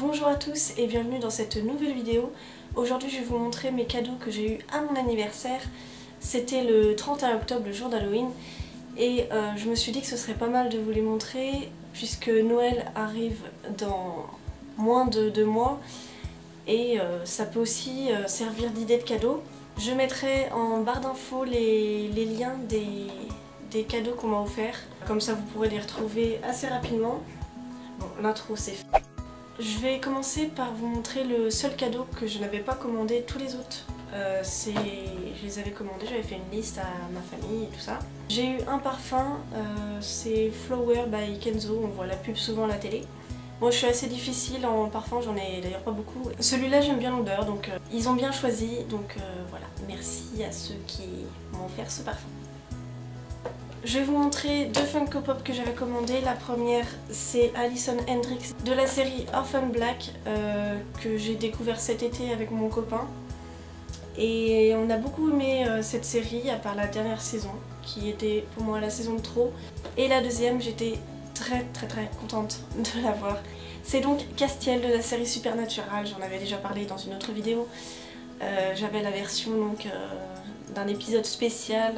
Bonjour à tous et bienvenue dans cette nouvelle vidéo. Aujourd'hui je vais vous montrer mes cadeaux que j'ai eu à mon anniversaire. C'était le 31 octobre, le jour d'Halloween. Et je me suis dit que ce serait pas mal de vous les montrer puisque Noël arrive dans moins de 2 mois. Et ça peut aussi servir d'idée de cadeaux. Je mettrai en barre d'infos les liens des cadeaux qu'on m'a offerts. Comme ça vous pourrez les retrouver assez rapidement. Bon, l'intro c'est fait. Je vais commencer par vous montrer le seul cadeau que je n'avais pas commandé. Tous les autres, je les avais commandés, j'avais fait une liste à ma famille et tout ça. J'ai eu un parfum, c'est Flower by Kenzo, on voit la pub souvent à la télé. Moi je suis assez difficile en parfum, j'en ai d'ailleurs pas beaucoup. Celui-là j'aime bien l'odeur, donc ils ont bien choisi, donc voilà. Merci à ceux qui m'ont offert ce parfum. Je vais vous montrer deux Funko Pop que j'avais commandé. La première c'est Alison Hendrix de la série Orphan Black que j'ai découvert cet été avec mon copain. Et on a beaucoup aimé cette série à part la dernière saison qui était pour moi la saison de trop. Et la deuxième j'étais très contente de la voir. C'est donc Castiel de la série Supernatural, j'en avais déjà parlé dans une autre vidéo. J'avais la version donc d'un épisode spécial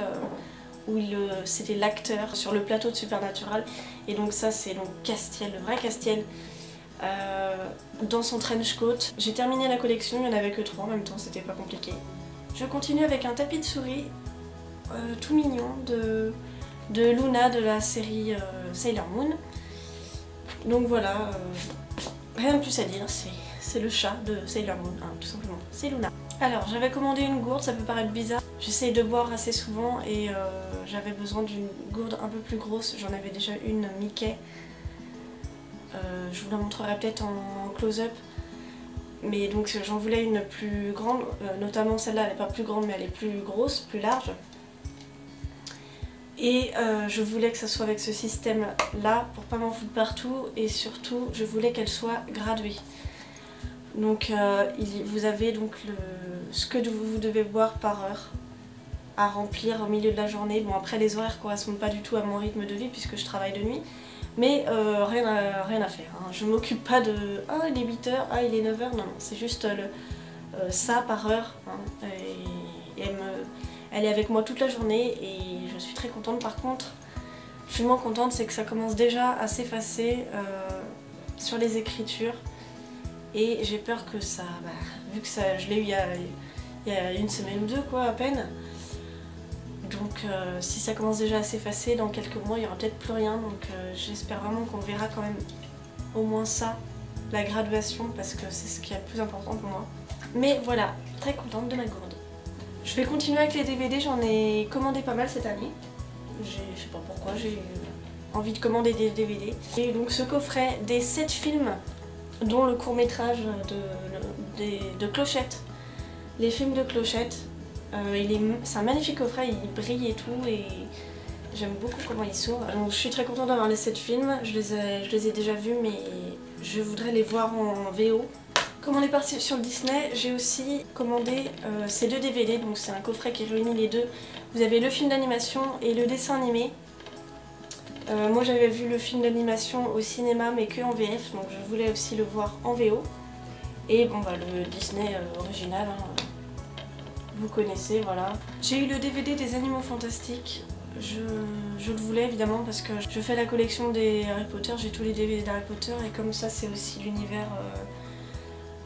où c'était l'acteur sur le plateau de Supernatural, et donc ça c'est donc Castiel, le vrai Castiel, dans son trench coat. J'ai terminé la collection, il n'y en avait que 3 en même temps, c'était pas compliqué. Je continue avec un tapis de souris tout mignon de Luna de la série Sailor Moon. Donc voilà, rien de plus à dire, c'est le chat de Sailor Moon, hein, tout simplement, c'est Luna. Alors j'avais commandé une gourde, ça peut paraître bizarre, j'essaye de boire assez souvent et j'avais besoin d'une gourde un peu plus grosse, j'en avais déjà une Mickey. Je vous la montrerai peut-être en close-up, mais donc j'en voulais une plus grande, notamment celle-là, elle n'est pas plus grande mais elle est plus grosse, plus large. Et je voulais que ça soit avec ce système là pour pas m'en foutre partout, et surtout je voulais qu'elle soit graduée. Donc vous avez donc ce que vous devez boire par heure à remplir au milieu de la journée. Bon, après les horaires correspondent pas du tout à mon rythme de vie puisque je travaille de nuit, mais rien à faire, hein. Je m'occupe pas de « ah il est 8h, ah il est 9h », non, c'est juste ça par heure, hein. Et elle est avec moi toute la journée et je suis très contente. Par contre, je suis moins contente, c'est que ça commence déjà à s'effacer sur les écritures. Et j'ai peur que ça, vu que ça, je l'ai eu il y a une semaine ou deux quoi à peine, donc si ça commence déjà à s'effacer, dans quelques mois il n'y aura peut-être plus rien, donc j'espère vraiment qu'on verra quand même au moins ça, la graduation, parce que c'est ce qui est le plus important pour moi. Mais voilà, très contente de ma gourde. Je vais continuer avec les DVD, j'en ai commandé pas mal cette année, je sais pas pourquoi, j'ai envie de commander des DVD. Et donc ce coffret des 7 films, dont le court-métrage de Clochette, les films de Clochette. C'est un magnifique coffret, il brille et tout, et j'aime beaucoup comment il s'ouvre. Donc je suis très contente d'avoir les 7 films, je les ai déjà vus, mais je voudrais les voir en VO. Comme on est parti sur le Disney, j'ai aussi commandé ces 2 DVD, donc c'est un coffret qui réunit les deux. Vous avez le film d'animation et le dessin animé. Moi j'avais vu le film d'animation au cinéma mais que en VF, donc je voulais aussi le voir en VO. Et bon bah le Disney original, hein, vous connaissez, voilà. J'ai eu le DVD des Animaux Fantastiques, je le voulais évidemment parce que je fais la collection des Harry Potter, j'ai tous les DVD d'Harry Potter et comme ça c'est aussi l'univers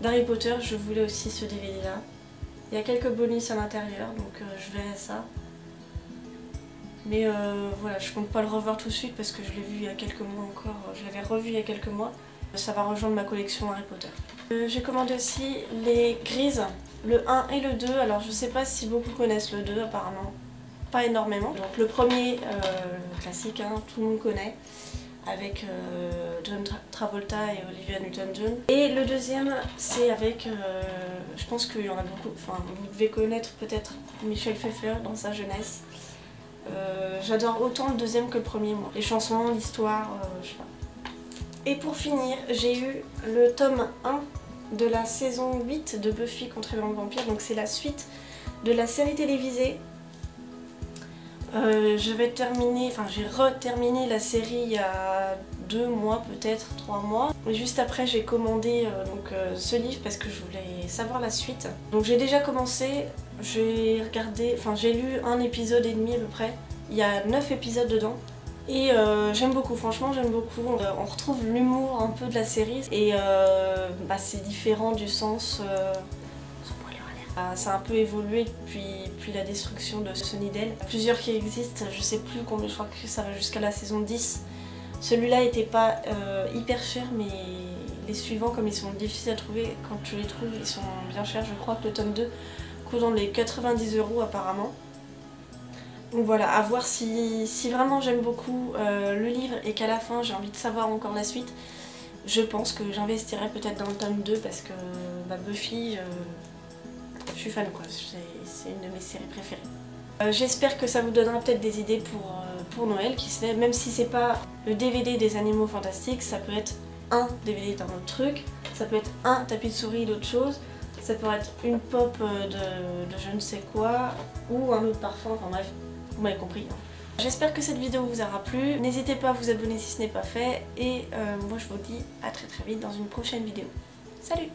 d'Harry Potter, je voulais aussi ce DVD là. Il y a quelques bonus à l'intérieur, donc je verrai ça. Mais voilà, je compte pas le revoir tout de suite parce que je l'ai vu il y a quelques mois encore, je l'avais revu il y a quelques mois. Ça va rejoindre ma collection Harry Potter. J'ai commandé aussi les Grises, le 1 et le 2, alors je sais pas si beaucoup connaissent le 2 apparemment, pas énormément. Donc le premier, classique, hein, tout le monde connaît, avec John Travolta et Olivia Newton-John. Et le deuxième, c'est avec, je pense qu'il y en a beaucoup, enfin vous devez connaître peut-être Michel Pfeiffer dans sa jeunesse. J'adore autant le deuxième que le premier, moi. Les chansons, l'histoire, je sais pas. Et pour finir, j'ai eu le tome 1 de la saison 8 de Buffy contre les vampires, donc c'est la suite de la série télévisée. J'ai reterminé la série il y a 2 mois, peut-être 3 mois. Et juste après j'ai commandé ce livre parce que je voulais savoir la suite. Donc j'ai déjà commencé, j'ai lu 1 épisode et demi à peu près. Il y a 9 épisodes dedans. Et j'aime beaucoup, franchement j'aime beaucoup. On retrouve l'humour un peu de la série et c'est différent du sens... ça a un peu évolué depuis la destruction de Sunnydale. Plusieurs qui existent, je sais plus combien, je crois que ça va jusqu'à la saison 10. Celui-là était pas hyper cher, mais les suivants, comme ils sont difficiles à trouver, quand tu les trouves ils sont bien chers. Je crois que le tome 2 coûte dans les 90 € apparemment. Donc voilà, à voir si vraiment j'aime beaucoup le livre et qu'à la fin j'ai envie de savoir encore la suite. Je pense que j'investirai peut-être dans le tome 2 parce que Buffy, je suis fan quoi, c'est une de mes séries préférées. J'espère que ça vous donnera peut-être des idées pour Noël, qui sait, même si c'est pas le DVD des Animaux Fantastiques, ça peut être un DVD d'un autre truc, ça peut être un tapis de souris d'autre chose, ça peut être une pop de je ne sais quoi, ou un autre parfum, enfin bref, vous m'avez compris. Hein. J'espère que cette vidéo vous aura plu, n'hésitez pas à vous abonner si ce n'est pas fait, et moi je vous dis à très vite dans une prochaine vidéo. Salut!